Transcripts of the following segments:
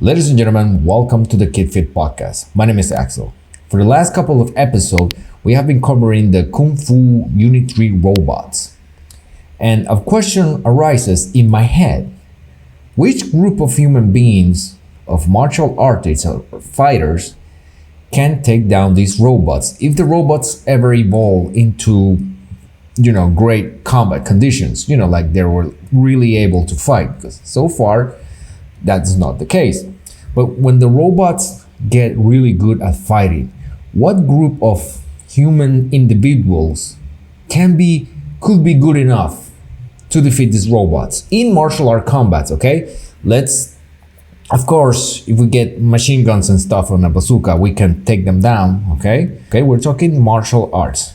Ladies and gentlemen, welcome to the Kayfabe podcast. My name is Axel. For the last couple of episodes, we have been covering the Kung Fu Unitree robots. And a question arises in my head. Which group of human beings, of martial artists or fighters, can take down these robots if the robots ever evolve into, great combat conditions, like they were really able to fight? Because so far, that's not the case. But when the robots get really good at fighting, what group of human individuals could be good enough to defeat these robots in martial art combats? Okay, of course, if we get machine guns and stuff on a bazooka, we can take them down. Okay, we're talking martial arts.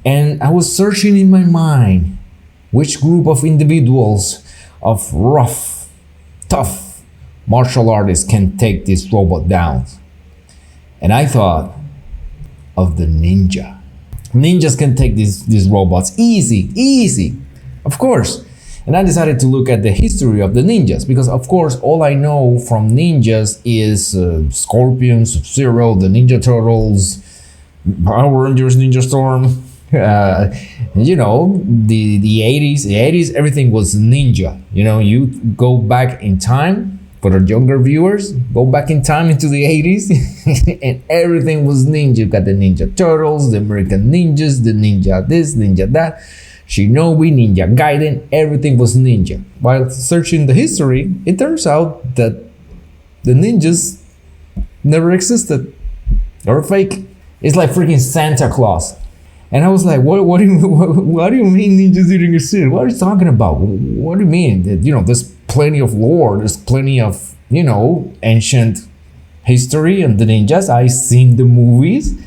And I was searching in my mind which group of individuals of rough, tough martial artists can take this robot down. And I thought of the ninja. Ninjas can take these robots easy, of course. And I decided to look at the history of the ninjas because, of course, all I know from ninjas is Scorpion, Sub-Zero, the Ninja Turtles, Power Rangers, Ninja Storm. The 80s, everything was ninja. You go back in time. For the younger viewers, go back in time into the 80s and everything was ninja. You got the Ninja Turtles, the American Ninjas, the Ninja this, Ninja that, Shinobi, Ninja Gaiden, everything was ninja. While searching the history, it turns out that the ninjas never existed. They were fake. It's like freaking Santa Claus. And I was like, what do you mean ninjas didn't exist? What are you talking about? What do you mean? There's plenty of lore, there's plenty of, ancient history and the ninjas. I've seen the movies.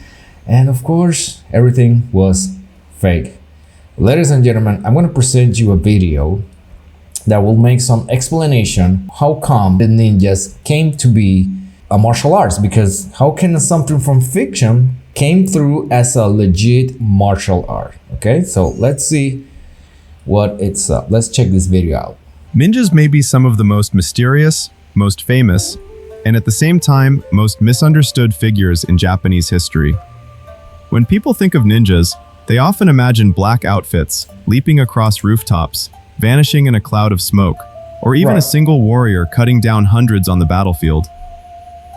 And of course, everything was fake. Ladies and gentlemen, I'm going to present you a video that will make some explanation how come the ninjas came to be a martial arts, because how can something from fiction came through as a legit martial art? Okay, so let's see what it's let's check this video out. Ninjas may be some of the most mysterious, most famous, and at the same time, most misunderstood figures in Japanese history. When people think of ninjas, they often imagine black outfits, leaping across rooftops, vanishing in a cloud of smoke, or even a single warrior cutting down hundreds on the battlefield.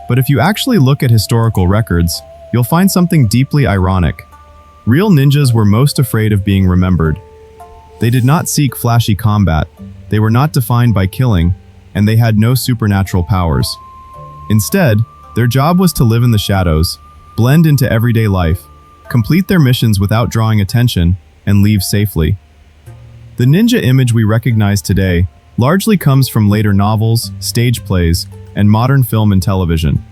But if you actually look at historical records, you'll find something deeply ironic. Real ninjas were most afraid of being remembered. They did not seek flashy combat, they were not defined by killing, and they had no supernatural powers. Instead, their job was to live in the shadows, blend into everyday life, complete their missions without drawing attention, and leave safely. The ninja image we recognize today largely comes from later novels, stage plays, and modern film and television.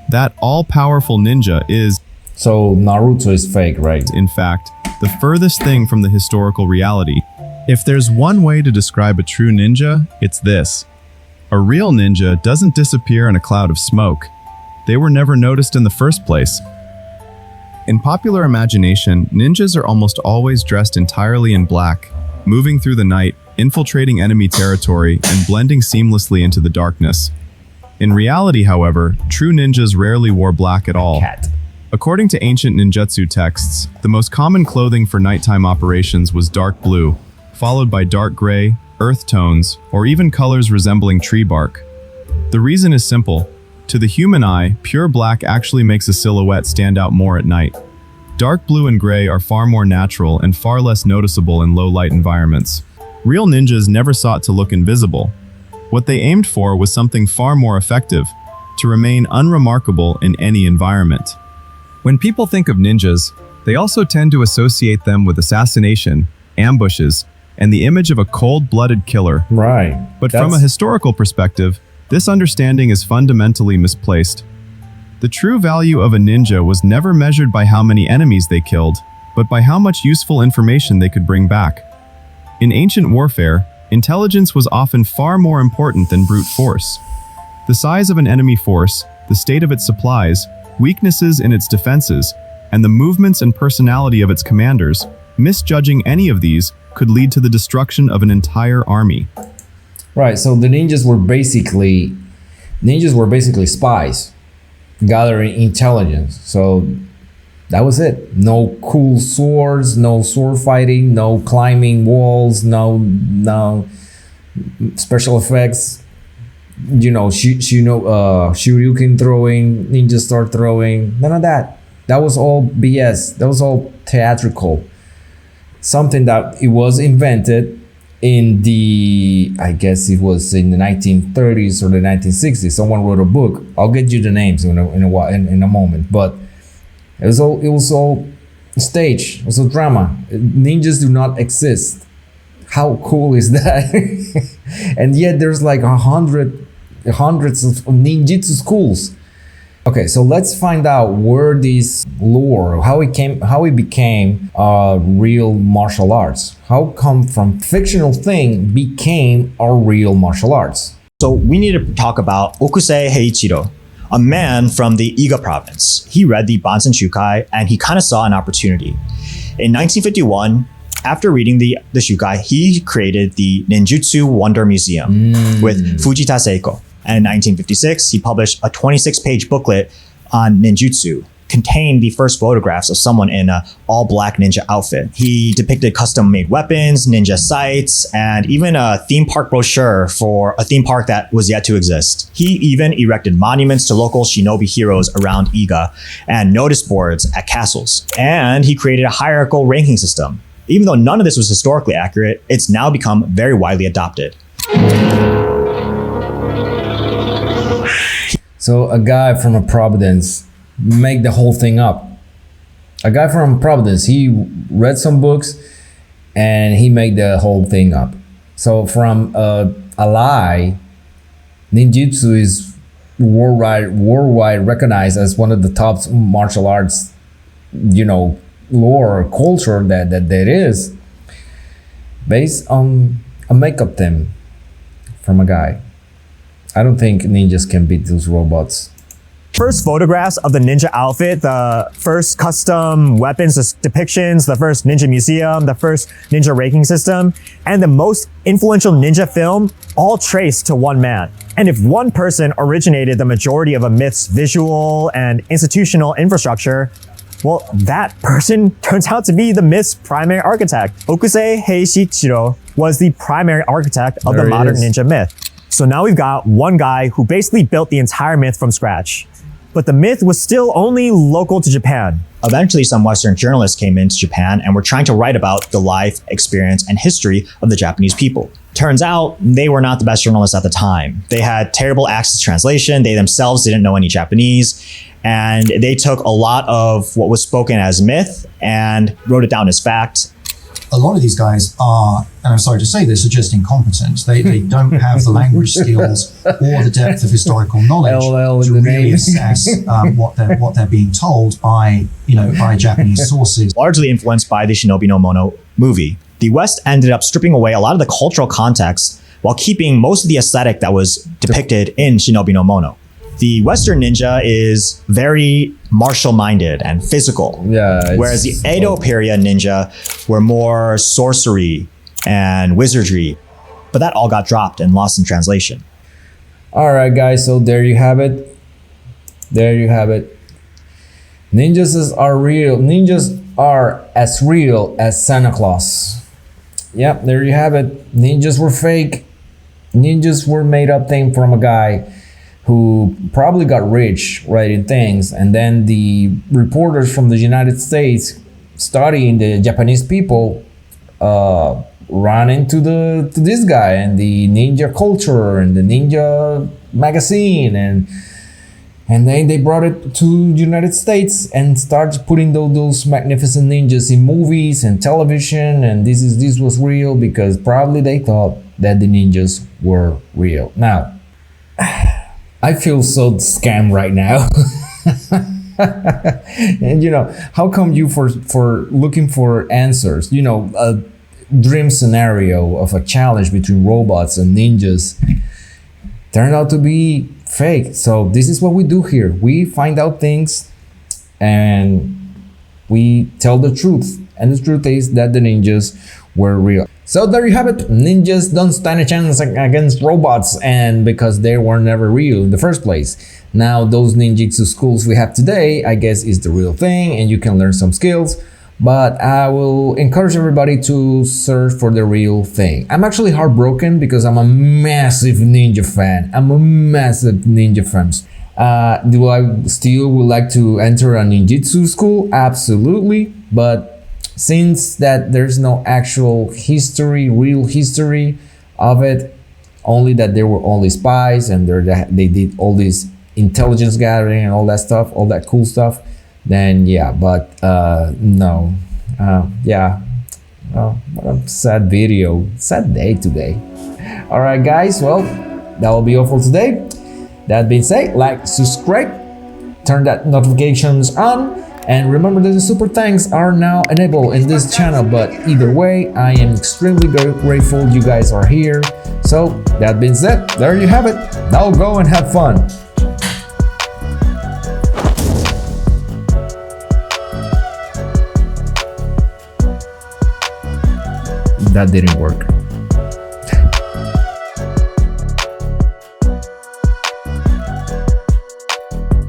That all-powerful ninja is, so Naruto is fake, right? In fact, the furthest thing from the historical reality. If there's one way to describe a true ninja, it's this. A real ninja doesn't disappear in a cloud of smoke. They were never noticed in the first place. In popular imagination, ninjas are almost always dressed entirely in black, moving through the night, infiltrating enemy territory, and blending seamlessly into the darkness. In reality, however, true ninjas rarely wore black at all. According to ancient ninjutsu texts, the most common clothing for nighttime operations was dark blue, followed by dark gray, earth tones, or even colors resembling tree bark. The reason is simple. To the human eye, pure black actually makes a silhouette stand out more at night. Dark blue and gray are far more natural and far less noticeable in low-light environments. Real ninjas never sought to look invisible. What they aimed for was something far more effective, to remain unremarkable in any environment. When people think of ninjas, they also tend to associate them with assassination, ambushes, and the image of a cold-blooded killer. Right. But from a historical perspective, this understanding is fundamentally misplaced. The true value of a ninja was never measured by how many enemies they killed, but by how much useful information they could bring back. In ancient warfare, intelligence was often far more important than brute force. The size of an enemy force, the state of its supplies, weaknesses in its defenses, and the movements and personality of its commanders, misjudging any of these could lead to the destruction of an entire army. Right, so the ninjas were basically Ninjas were basically spies gathering intelligence. So that was it. No cool swords, no sword fighting, no climbing walls, no special effects. Shoryuken throwing, ninja star throwing, none of that. That was all BS. That was all theatrical. Something that it was invented in I guess it was in the 1930s or the 1960s. Someone wrote a book. I'll get you the names in a moment. But it was all stage. It was a drama. Ninjas do not exist. How cool is that? And yet there's like hundreds of ninjutsu schools. Okay, so let's find out where this lore, how it became real martial arts. How come from fictional thing became a real martial arts? So we need to talk about Okusei Heiichiro, a man from the Iga province. He read the Bansen Shukai and he kind of saw an opportunity. In 1951, after reading the Shukai, he created the Ninjutsu Wonder Museum with Fujita Seiko. And in 1956, he published a 26-page booklet on ninjutsu, contained the first photographs of someone in an all-black ninja outfit. He depicted custom-made weapons, ninja sights, and even a theme park brochure for a theme park that was yet to exist. He even erected monuments to local shinobi heroes around Iga and notice boards at castles. And he created a hierarchical ranking system. Even though none of this was historically accurate, it's now become very widely adopted. So a guy from a Providence make the whole thing up. A guy from Providence, he read some books and he made the whole thing up. So from a lie, ninjutsu is worldwide recognized as one of the top martial arts, lore or culture that there is, based on a makeup thing from a guy. I don't think ninjas can beat those robots. First photographs of the ninja outfit, the first custom weapons depictions, the first ninja museum, the first ninja ranking system, and the most influential ninja film all traced to one man. And if one person originated the majority of a myth's visual and institutional infrastructure, well, that person turns out to be the myth's primary architect. Okusei Heiichiro was the primary architect of the modern ninja myth. So now we've got one guy who basically built the entire myth from scratch. But the myth was still only local to Japan. Eventually, some Western journalists came into Japan and were trying to write about the life, experience, and history of the Japanese people. Turns out, they were not the best journalists at the time. They had terrible access to translation. They themselves didn't know any Japanese. And they took a lot of what was spoken as myth and wrote it down as fact. A lot of these guys are, and I'm sorry to say this, are just incompetent. They don't have the language skills or the depth of historical knowledge to really assess what they're being told by Japanese sources. Largely influenced by the Shinobi no Mono movie, the West ended up stripping away a lot of the cultural context while keeping most of the aesthetic that was depicted in Shinobi no Mono. The Western ninja is very martial-minded and physical, whereas the Edo period ninja were more sorcery and wizardry. But that all got dropped and lost in translation. All right, guys, so there you have it. Ninjas are real. Ninjas are as real as Santa Claus. Yep, there you have it. Ninjas were fake. Ninjas were made up thing from a guy who probably got rich writing things, and then the reporters from the United States studying the Japanese people ran into this guy and the ninja culture and the ninja magazine, and then they brought it to United States and started putting those magnificent ninjas in movies and television, and this was real because probably they thought that the ninjas were real. Now, I feel so scammed right now. And how come you for looking for answers, a dream scenario of a challenge between robots and ninjas turned out to be fake. So this is what we do here. We find out things and we tell the truth. And the truth is that the ninjas were real. So there you have it. Ninjas don't stand a chance against robots, and because they were never real in the first place. Now those ninjutsu schools we have today, I guess, is the real thing, and you can learn some skills. But I will encourage everybody to search for the real thing. I'm actually heartbroken because I'm a massive ninja fan. I'm a massive ninja fan. Do I still would like to enter a ninjutsu school? Absolutely. But since that there's no actual history, real history of it, only that there were only spies and they did all this intelligence gathering and all that stuff, all that cool stuff, then yeah, but no. Yeah, what a sad video, sad day today. All right, guys, well, that will be all for today. That being said, like, subscribe, turn that notifications on, and remember that the super thanks are now enabled in this channel. But either way, I am extremely grateful you guys are here. So that being said, there you have it. Now go and have fun. That didn't work.